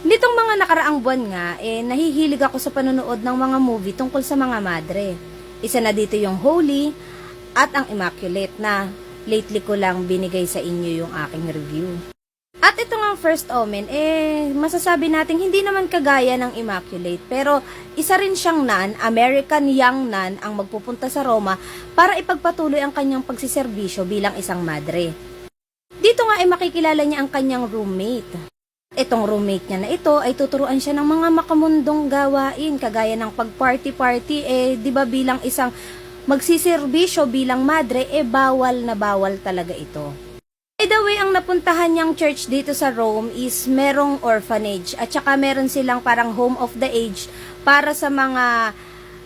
Nitong mga nakaraang buwan nga, nahihilig ako sa panonood ng mga movie tungkol sa mga madre. Isa na dito yung Holy at ang Immaculate na lately ko lang binigay sa inyo yung aking review. At ito nga First Omen, masasabi natin hindi naman kagaya ng Immaculate, pero isa rin siyang nun, American young nun, ang magpupunta sa Roma para ipagpatuloy ang kanyang pagsiservisyo bilang isang madre. Dito nga ay makikilala niya ang kanyang roommate. Itong roommate niya na ito ay tuturuan siya ng mga makamundong gawain kagaya ng pag-party-party, di ba bilang isang magsiservisyo bilang madre, bawal na bawal talaga ito. By the way, ang napuntahan niyang church dito sa Rome is merong orphanage at saka meron silang parang home of the age para sa mga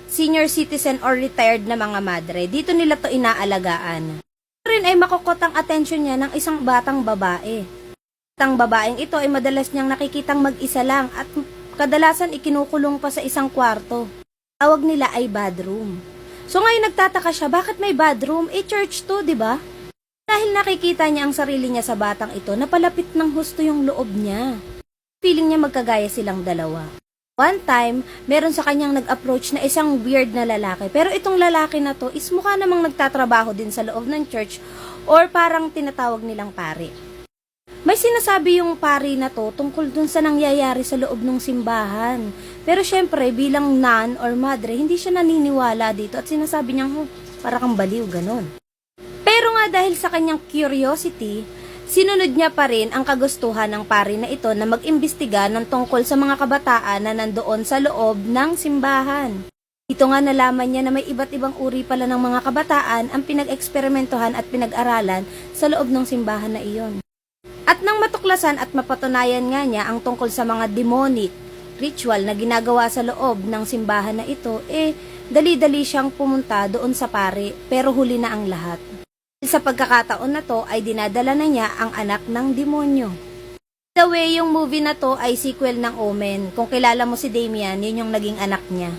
senior citizen or retired na mga madre. Dito nila to inaalagaan. Rin ay makukot ang atensyon niya ng isang batang babae. Ang babaeng ito ay madalas niyang nakikitang mag-isa lang at kadalasan ikinukulong pa sa isang kwarto. Tawag nila ay badroom. So ngayon nagtataka siya, bakit may badroom? Church to, di ba? Dahil nakikita niya ang sarili niya sa batang ito, napalapit ng husto yung loob niya. Feeling niya magkagaya silang dalawa. One time, meron sa kanyang nag-approach na isang weird na lalaki. Pero itong lalaki na to is mukha namang nagtatrabaho din sa loob ng church or parang tinatawag nilang pari. May sinasabi yung pari na to tungkol dun sa nangyayari sa loob ng simbahan. Pero syempre, bilang nun or madre, hindi siya naniniwala dito at sinasabi niyang, para kang baliw, ganon. Pero nga dahil sa kanyang curiosity, sinunod niya pa rin ang kagustuhan ng pari na ito na mag-imbestiga ng tungkol sa mga kabataan na nandoon sa loob ng simbahan. Ito nga nalaman niya na may iba't ibang uri pala ng mga kabataan ang pinag-eksperimentohan at pinag-aralan sa loob ng simbahan na iyon. At nang matuklasan at mapatunayan nga niya ang tungkol sa mga demonic ritual na ginagawa sa loob ng simbahan na ito, dali-dali siyang pumunta doon sa pari pero huli na ang lahat. Sa pagkakataon na to ay dinadala na niya ang anak ng demonyo. The way, yung movie na to ay sequel ng Omen. Kung kilala mo si Damien, yun yung naging anak niya.